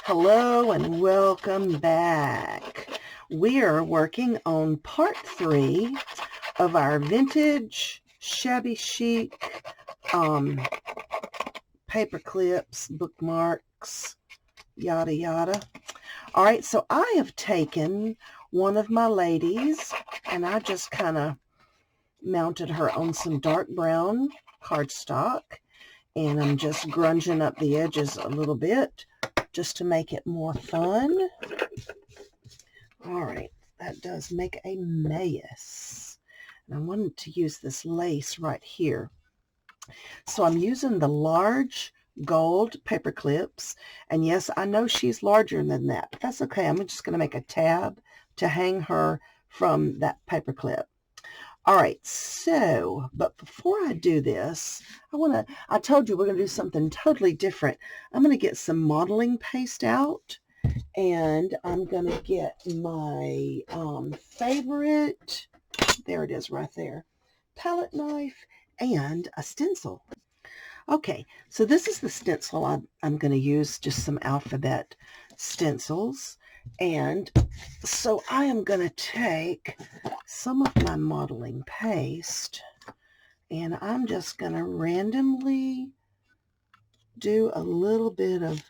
Hello and welcome back. We are working on part 3 of our vintage shabby chic paper clips, bookmarks, yada yada. All right, so I have taken one of my ladies and I just kind of mounted her on some dark brown cardstock, and I'm just grunging up the edges a little bit just to make it more fun. All right, that does make a mess. And I wanted to use this lace right here. So I'm using the large gold paper clips. And yes, I know she's larger than that, but that's okay. I'm just going to make a tab to hang her from that paper clip. All right, so, but before I do this, I told you we're going to do something totally different. I'm going to get some modeling paste out, and I'm going to get my favorite, there it is right there, palette knife and a stencil. Okay, so this is the stencil I'm going to use, just some alphabet stencils. And so I am going to take some of my modeling paste, and I'm just going to randomly do a little bit of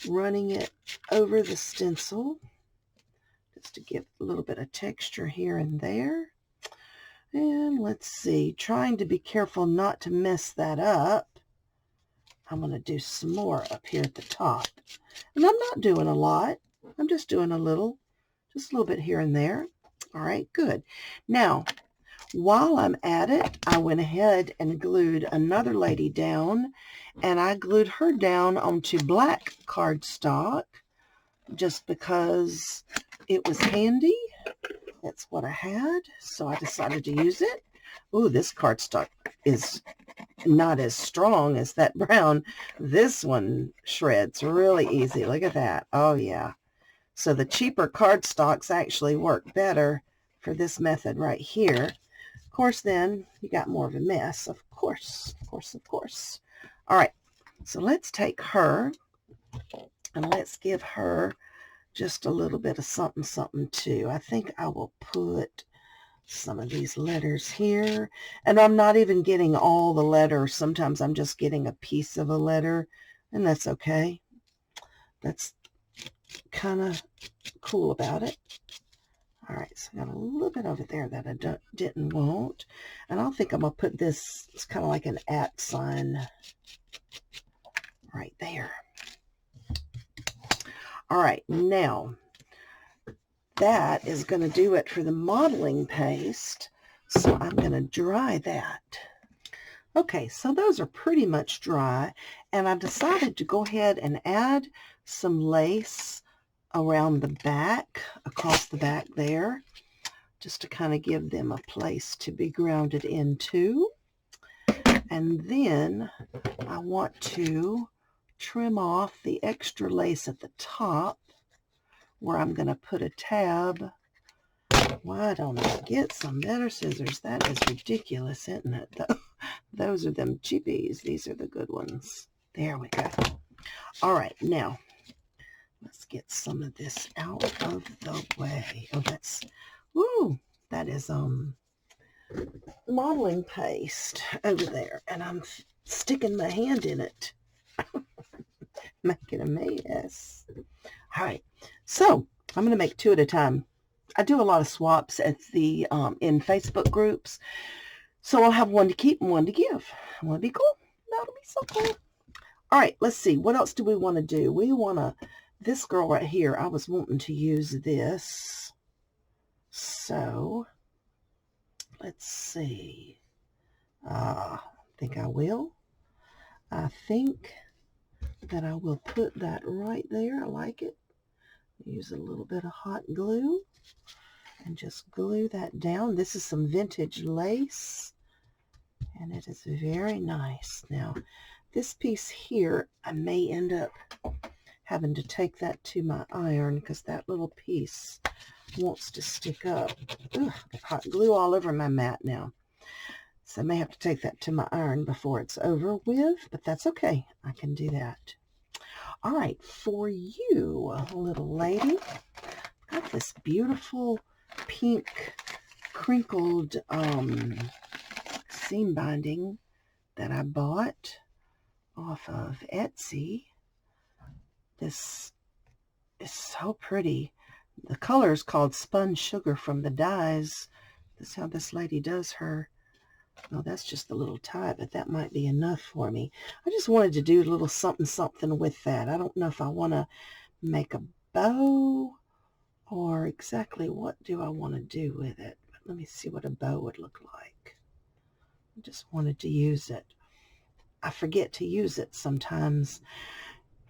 running it over the stencil, just to give a little bit of texture here and there. And let's see, trying to be careful not to mess that up. I'm going to do some more up here at the top. And I'm not doing a lot. I'm just doing just a little bit here and there. All right, good. Now, while I'm at it, I went ahead and glued another lady down, and I glued her down onto black cardstock just because it was handy. That's what I had, so I decided to use it. Ooh, this cardstock is not as strong as that brown. This one shreds really easy. Look at that. Oh, yeah. So the cheaper cardstocks actually work better for this method right here. Of course, then you got more of a mess. Of course. All right. So let's take her and let's give her just a little bit of something too. I think I will put some of these letters here, and I'm not even getting all the letters. Sometimes I'm just getting a piece of a letter, and that's okay. That's kind of cool about it. All right, so I got a little bit over there that I didn't want, and I think I'm gonna put this, it's kind of like an @ sign right there. All right, now that is going to do it for the modeling paste. So I'm going to dry that. Okay, so those are pretty much dry, and I decided to go ahead and add some lace around the back, across the back there, just to kind of give them a place to be grounded into. And then I want to trim off the extra lace at the top, where I'm going to put a tab. Why don't I get some better scissors? That is ridiculous, isn't it? Those are them cheapies. These are the good ones. There we go. All right, now let's get some of this out of the way. Oh, that is modeling paste over there, and I'm sticking my hand in it. Making a mess. All right, so I'm going to make 2 at a time. I do a lot of swaps at the in Facebook groups, so I'll have one to keep and one to give. Want to be cool? That'll be so cool. All right, let's see. What else do we want to do? We want to, this girl right here, I was wanting to use this. So let's see. I think I will. I think that I will put that right there. I like it. Use a little bit of hot glue and just glue that down. This is some vintage lace, and it is very nice. Now, this piece here, I may end up having to take that to my iron because that little piece wants to stick up. Ugh, I've hot glue all over my mat now. So I may have to take that to my iron before it's over with, but that's okay. I can do that. All right, for you, little lady, I've got this beautiful pink crinkled seam binding that I bought off of Etsy. This is so pretty. The color is called Spun Sugar from the Dyes. That's how this lady does her. Oh, that's just a little tie, but that might be enough for me. I just wanted to do a little something with that. I don't know if I want to make a bow or exactly what do I want to do with it. But let me see what a bow would look like. I just wanted to use it. I forget to use it sometimes.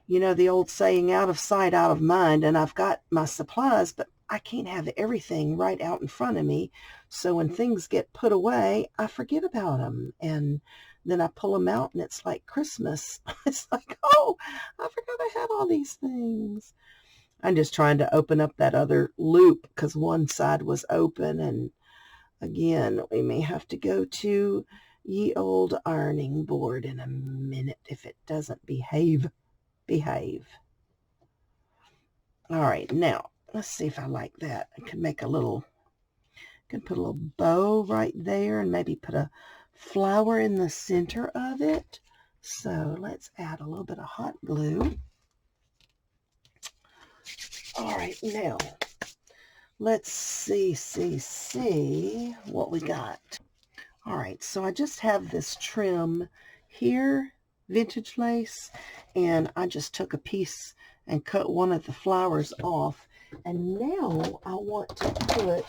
You know, the old saying, out of sight, out of mind, and I've got my supplies, but I can't have everything right out in front of me. So when things get put away, I forget about them. And then I pull them out and it's like Christmas. It's like, oh, I forgot I had all these things. I'm just trying to open up that other loop because one side was open. And again, we may have to go to ye old ironing board in a minute if it doesn't behave. All right, now let's see if I like that. I can make a little, can put a little bow right there and maybe put a flower in the center of it. So let's add a little bit of hot glue. All right, now let's see what we got. All right, so I just have this trim here, vintage lace, and I just took a piece and cut one of the flowers off. And now I want to put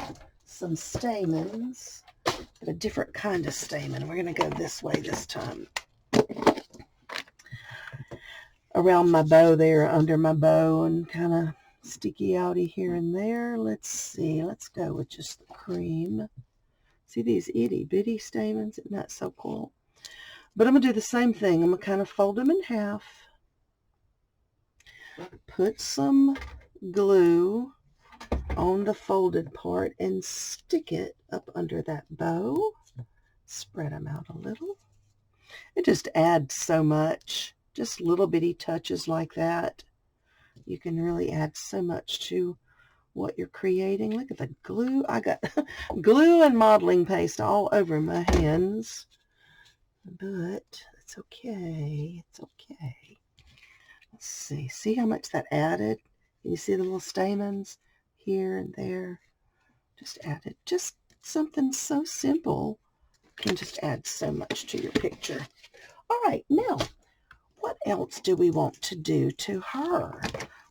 some stamens, but a different kind of stamen. We're going to go this way this time. Around my bow there, under my bow, and kind of sticky outy here and there. Let's see, let's go with just the cream. See these itty bitty stamens? Isn't that so cool? But I'm going to do the same thing. I'm going to kind of fold them in half. Put some glue on the folded part and stick it up under that bow. Spread them out a little. It just adds so much. Just little bitty touches like that. You can really add so much to what you're creating. Look at the glue. I got glue and modeling paste all over my hands. But it's okay. It's okay. Let's see. See how much that added? You see the little stamens here and there? Just added. Just something so simple can just add so much to your picture. All right, now, what else do we want to do to her?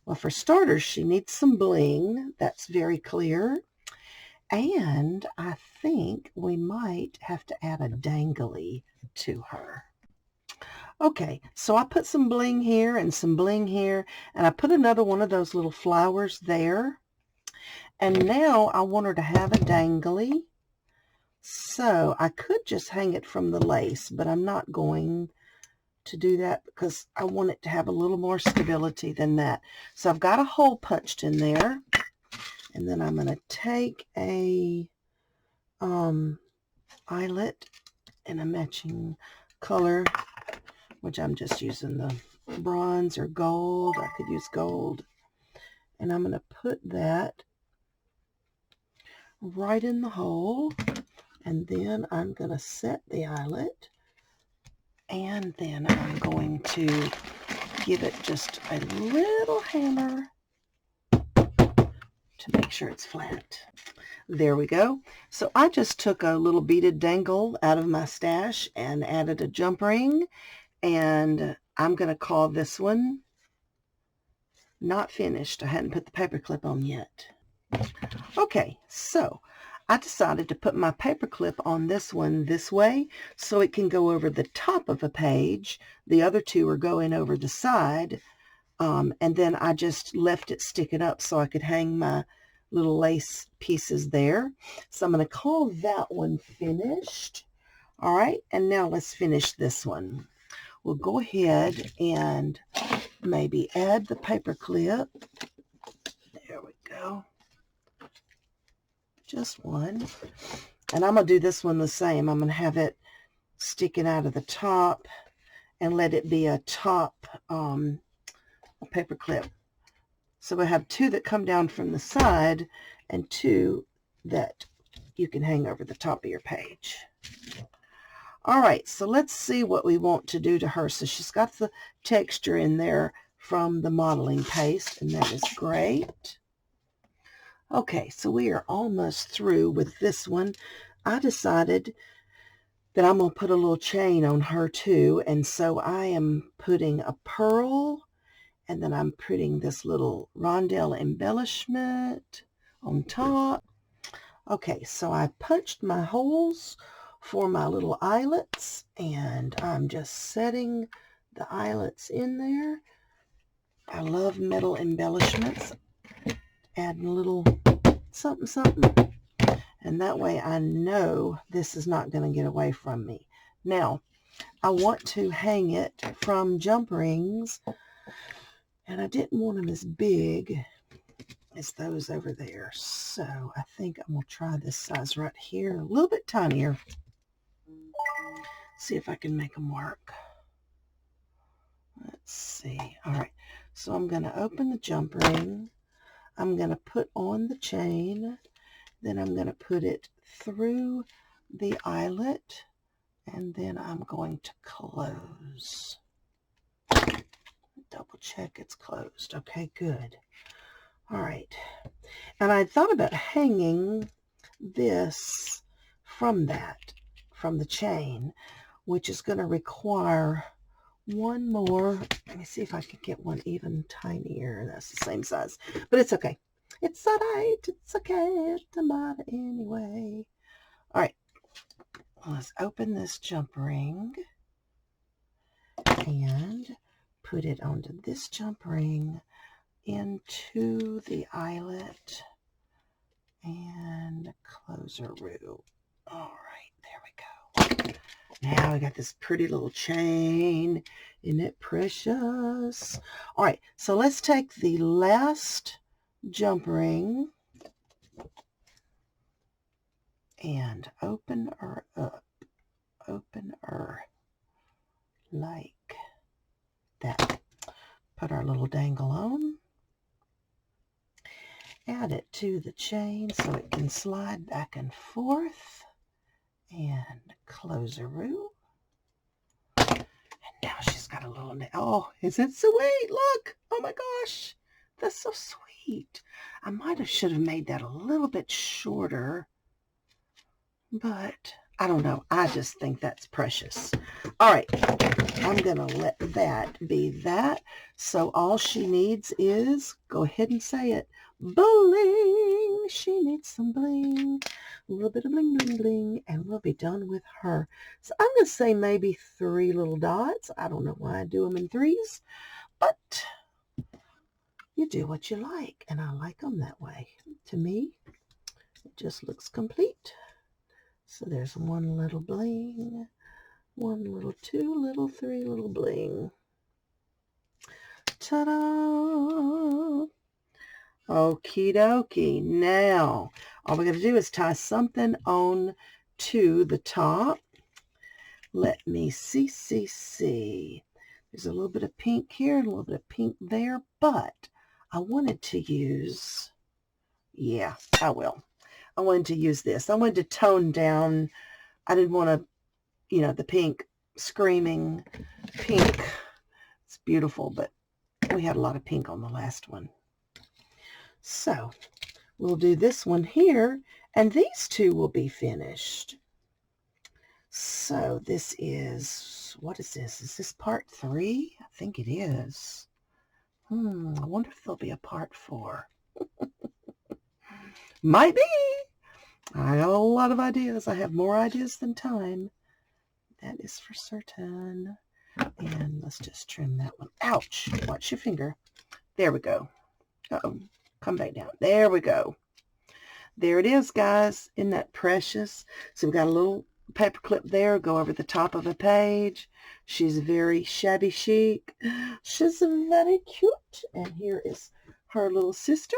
Well, for starters, she needs some bling. That's very clear. And I think we might have to add a dangly to her. Okay, so I put some bling here and some bling here, and I put another one of those little flowers there. And now I want her to have a dangly. So I could just hang it from the lace, but I'm not going to do that because I want it to have a little more stability than that. So I've got a hole punched in there, and then I'm going to take a eyelet in a matching color, which I'm just using the bronze or gold. I could use gold. And I'm going to put that right in the hole, and then I'm going to set the eyelet, and then I'm going to give it just a little hammer to make sure it's flat. There we go. So I just took a little beaded dangle out of my stash and added a jump ring, and I'm going to call this one Not Finished. I hadn't put the paper clip on yet. Okay, so I decided to put my paper clip on this one this way so it can go over the top of a page. The other two are going over the side, and then I just left it sticking up so I could hang my little lace pieces there. So I'm going to call that one finished. All right, and now let's finish this one. We'll go ahead and maybe add the paper clip. There we go. Just one. And I'm going to do this one the same. I'm going to have it sticking out of the top and let it be a top paper clip. So we have 2 that come down from the side and 2 that you can hang over the top of your page. All right, so let's see what we want to do to her. So she's got the texture in there from the modeling paste, and that is great. Okay, so we are almost through with this one. I decided that I'm going to put a little chain on her too, and so I am putting a pearl, and then I'm putting this little rondelle embellishment on top. Okay, so I punched my holes for my little eyelets, and I'm just setting the eyelets in there. I love metal embellishments. Adding a little something, something. And that way I know this is not going to get away from me. Now, I want to hang it from jump rings, and I didn't want them as big as those over there. So I think I'm going to try this size right here, a little bit tinier. See if I can make them work. Let's see. All right, so I'm going to open the jump ring. I'm going to put on the chain. Then I'm going to put it through the eyelet, and then I'm going to close. Double check it's closed. Okay, good. All right. And I thought about hanging this from the chain, which is going to require one more. Let me see if I can get one even tinier. That's the same size, but it's okay. It's all right. It's okay. It doesn't matter anyway. All right. Let's open this jump ring and put it onto this jump ring, into the eyelet, and close-a-roo. All right, there we go. Now we got this pretty little chain. Isn't it precious? All right, so let's take the last jump ring and open her up. Open her like that. Put our little dangle on. Add it to the chain so it can slide back and forth. And close-a-roo. And now she's got a little nail. Oh, is it sweet? Look. Oh my gosh. That's so sweet. I should have made that a little bit shorter, but I don't know. I just think that's precious. All right. I'm going to let that be that. So all she needs is, go ahead and say it, bling. She needs some bling. A little bit of bling, bling, bling, and we'll be done with her. So I'm going to say maybe 3 little dots. I don't know why I do them in 3s, but you do what you like, and I like them that way. To me, it just looks complete. So there's 1 little bling, 1 little, 2 little, 3 little bling. Ta-da! Okie dokie. Now, all we're going to do is tie something on to the top. Let me see. There's a little bit of pink here and a little bit of pink there, but I wanted to use, yeah, I will. I wanted to use this. I wanted to tone down. I didn't want to, the pink, screaming pink. It's beautiful, but we had a lot of pink on the last one. So we'll do this one here, and these 2 will be finished. So this is, what is this? Is this part 3? I think it is. I wonder if there'll be a part 4. Might be. I got a lot of ideas. I have more ideas than time. That is for certain. And let's just trim that one. Ouch. Watch your finger. There we go. Uh-oh. Come back down. There we go. There it is, guys. Isn't that precious? So we've got a little paper clip there. Go over the top of a page. She's very shabby chic. She's very cute. And here is her little sister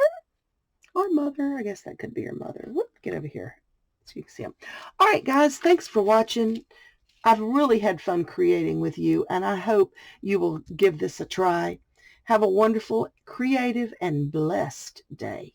or mother. I guess that could be her mother. Whoop, get over here so you can see them. All right, guys. Thanks for watching. I've really had fun creating with you, and I hope you will give this a try. Have a wonderful, creative, and blessed day.